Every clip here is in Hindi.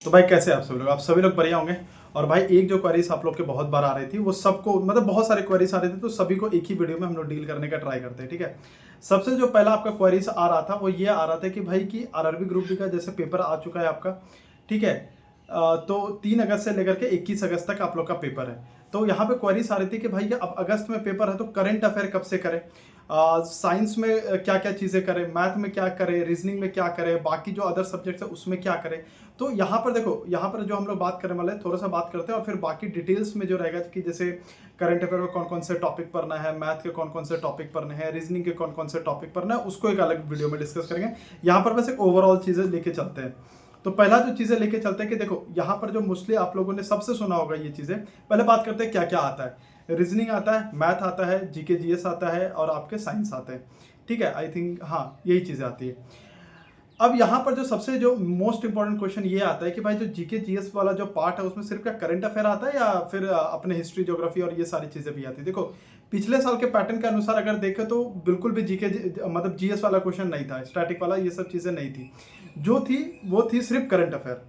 तो भाई कैसे हैं आप सभी लोग? आप सभी लोग बढ़िया होंगे। और भाई एक जो क्वेरीज आप लोग के बहुत बार आ रही थी वो सबको मतलब बहुत सारे क्वेरीज आ रहे थे, तो सभी को एक ही वीडियो में हम लोग डील करने का ट्राई करते हैं। ठीक है, सबसे जो पहला आपका क्वेरीज आ रहा था वो ये आ रहा था कि भाई की आरआरबी ग्रुप डी का जैसे पेपर आ चुका है आपका। ठीक है, तो 3 अगस्त से लेकर के 21 अगस्त तक आप लोग का पेपर है। तो यहाँ पे क्वेरीज आ रही थी कि भाई अब अगस्त में पेपर है तो करंट अफेयर कब से करें, साइंस में क्या क्या चीज़ें करें, मैथ में क्या करें, रीजनिंग में क्या करें, बाकी जो अदर सब्जेक्ट्स है उसमें क्या करें। तो यहाँ पर देखो, यहाँ पर जो हम लोग बात करने वाले हैं थोड़ा सा बात करते हैं और फिर बाकी डिटेल्स में जो रहेगा कि जैसे करंट अफेयर में कौन कौन से टॉपिक पढ़ना है, मैथ के कौन कौन से टॉपिक पढ़ने हैं, रीजनिंग के कौन कौन से टॉपिक पढ़ना है, उसको एक अलग वीडियो में डिस्कस करेंगे। यहाँ पर बस एक ओवरऑल चीज़ें लेके चलते हैं। तो पहला जो चीज़ें लेके चलते हैं कि देखो यहाँ पर जो मोस्टली आप लोगों ने सबसे सुना होगा ये चीज़ें, पहले बात करते हैं क्या क्या आता है। रीजनिंग आता है, मैथ आता है, जीके जीएस आता है और आपके साइंस आते हैं। ठीक है, आई थिंक हाँ यही चीज़ें आती है। अब यहाँ पर जो सबसे जो मोस्ट इंपॉर्टेंट क्वेश्चन ये आता है कि भाई जो जीके जीएस वाला जो पार्ट है उसमें सिर्फ क्या करंट अफेयर आता है या फिर अपने हिस्ट्री ज्योग्राफी और ये सारी चीज़ें भी आती है। देखो पिछले साल के पैटर्न के अनुसार अगर देखें तो बिल्कुल भी जीके मतलब जीएस वाला क्वेश्चन नहीं था, स्टैटिक वाला ये सब चीज़ें नहीं थी। जो थी वो थी सिर्फ करंट अफेयर।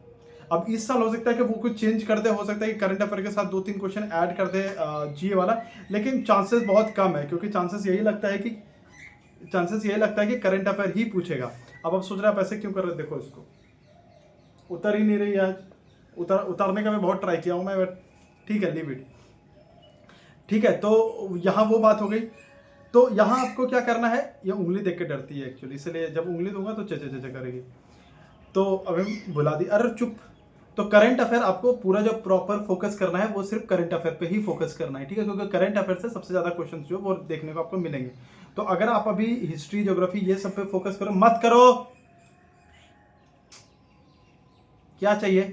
अब इस साल हो सकता है कि वो कुछ चेंज कर दे, हो सकता है कि करंट अफेयर के साथ 2-3 क्वेश्चन ऐड कर दे जीए वाला, लेकिन चांसेस बहुत कम है क्योंकि चांसेस यही लगता है कि करंट अफेयर ही पूछेगा। अब आप सोच रहे हैं आप ऐसे क्यों कर रहे हैं, देखो इसको उतर ही नहीं रही आज। उतारने का मैं बहुत ट्राई किया हूँ मैं, ठीक है लीव इट। ठीक है, तो यहाँ वो बात हो गई। तो यहाँ आपको क्या करना है, ये उंगली देख के डरती है एक्चुअली, इसलिए जब उंगली दूंगा तो चे करेगी। तो अभी बुला दी, अरे चुप। तो करंट अफेयर आपको पूरा जो प्रॉपर फोकस करना है वो सिर्फ करंट अफेयर पे ही फोकस करना है। ठीक है, क्योंकि करंट अफेयर से सबसे ज्यादा क्वेश्चंस जो वो देखने को आपको मिलेंगे। तो अगर आप अभी हिस्ट्री ज्योग्राफी ये सब पे फोकस करो, मत करो। क्या चाहिए,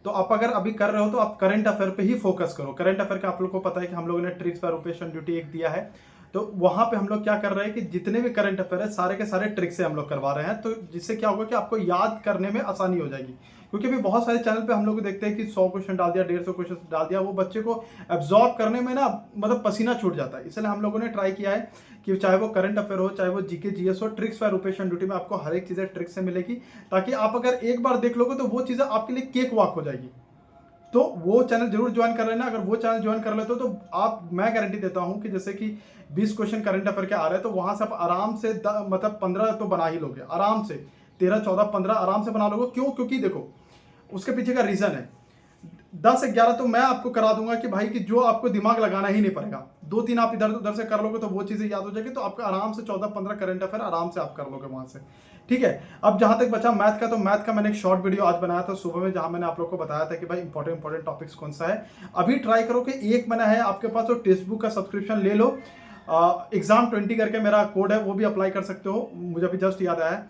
तो आप अगर अभी कर रहे हो तो आप करंट अफेयर पे ही फोकस करो। करंट अफेयर का आप लोग को पता है कि हम लोगों ने ट्रिक्स फॉर ऑपरेशन ड्यूटी एक दिया है, तो वहां पे हम लोग क्या कर रहे हैं कि जितने भी करंट अफेयर है सारे के सारे ट्रिक से हम लोग करवा रहे हैं, तो जिससे क्या होगा कि आपको याद करने में आसानी हो जाएगी। क्योंकि अभी बहुत सारे चैनल पे हम लोग देखते हैं कि 100 क्वेश्चन डाल दिया, 150 क्वेश्चन डाल दिया, वो बच्चे को एब्जॉर्ब करने में ना मतलब पसीना छूट जाता है। इसलिए हम लोगों ने ट्राई किया है कि चाहे वो करंट अफेयर हो, चाहे वो जीके जीएस हो, ट्रिक्स फॉर ऑपरेशन ड्यूटी में आपको हर एक चीजें ट्रिक से मिलेगी, ताकि आप अगर एक बार देख लोगे तो वो चीजें आपके लिए केक वॉक हो जाएगी। तो वो चैनल जरूर ज्वाइन कर लेना। अगर वो चैनल ज्वाइन कर लेते हो तो आप, मैं गारंटी देता हूं कि जैसे कि 20 क्वेश्चन करंट अफेयर के आ रहे हैं तो वहां से आप आराम से मतलब 15 तो बना ही लोगे आराम से, 13 14 15 आराम से बना लोगे। क्यों? क्योंकि देखो उसके पीछे का रीजन है। 10-11 तो मैं आपको करा दूंगा कि भाई कि जो आपको दिमाग लगाना ही नहीं पड़ेगा, 2-3 आप इधर उधर से कर लोगे तो वो चीजें याद हो जाएगी, तो आपका आराम से 14-15 करंट अफेयर आराम से आप कर लोगे वहां से। ठीक है, अब जहां तक बचा मैथ का, तो मैथ का मैंने एक शॉर्ट वीडियो आज बनाया था सुबह में, जहां मैंने आप लोग को बताया था कि भाई इंपॉर्टेंट टॉपिक्स कौन सा है। अभी ट्राई करो कि एक महीना है आपके पास तो टेक्स्ट बुक का सब्सक्रिप्शन ले लो। एग्जाम 20 करके मेरा कोड है, वो भी अप्लाई कर सकते हो, मुझे अभी जस्ट याद आया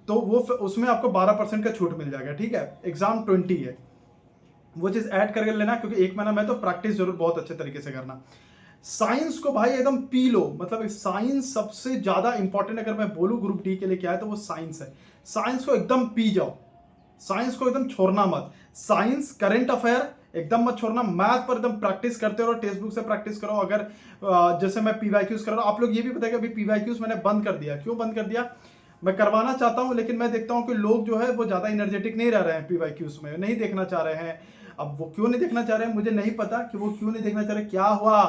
तो वो उसमें आपको 12% का छूट मिल जाएगा। ठीक है, एग्जाम 20 है, वो चीज ऐड करके लेना, क्योंकि एक महीना में तो प्रैक्टिस जरूर बहुत अच्छे तरीके से करना। साइंस को भाई एकदम पी लो, मतलब साइंस सबसे ज्यादा इंपॉर्टेंट अगर मैं बोलूं ग्रुप डी के लिए क्या है तो वो साइंस है। साइंस को एकदम पी जाओ, साइंस को एकदम छोड़ना मत। साइंस, करंट अफेयर एकदम मत छोड़ना। मैथ पर एकदम प्रैक्टिस करते रहो, टेक्स्ट बुक से प्रैक्टिस करो। अगर जैसे मैं पीवाईक्यूज कर रहा हूं, आप लोग ये भी बताइए अभी पीवाईक्यूज मैंने बंद कर दिया। क्यों बंद कर दिया? मैं करवाना चाहता हूं लेकिन मैं देखता हूं कि लोग जो है वो ज्यादा एनर्जेटिक नहीं रह रहे हैं, पीवाईक्यूज में नहीं देखना चाह रहे हैं। अब वो क्यों नहीं देखना चाह रहे हैं मुझे नहीं पता, कि वो क्यों नहीं देखना चाह रहे, क्या हुआ,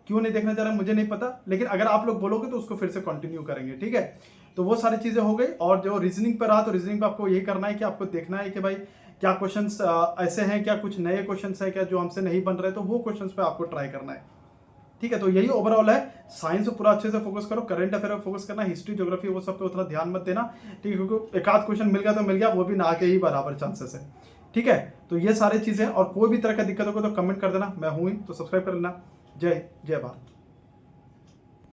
क्यों नहीं देखना चाह रहे मुझे नहीं पता, लेकिन अगर आप लोग बोलोगे तो उसको फिर से कंटिन्यू करेंगे। ठीक है, तो वो सारी चीजें हो गई। और जो रीजनिंग पर रहा, तो रीजनिंग पर आपको यही करना है कि आपको देखना है कि भाई क्या क्वेश्चंस ऐसे हैं, क्या कुछ नए क्वेश्चंस हैं क्या जो हमसे नहीं बन रहे, तो वो क्वेश्चंस पे आपको ट्राई करना है। ठीक है, तो यही ओवरऑल है। साइंस पे पूरा अच्छे से फोकस करो, करंट अफेयर पे फोकस करना, हिस्ट्री ज्योग्राफी वो सब पे उतना ध्यान मत देना। ठीक है, क्योंकि एक आध क्वेश्चन मिल गया तो मिल गया, वो भी ना के ही बराबर चांसेस है। ठीक है, तो ये सारी चीजें, और कोई भी तरह का दिक्कत होगा तो कमेंट कर देना, मैं हूं ही, तो सब्सक्राइब कर लेना। जय जय भारत।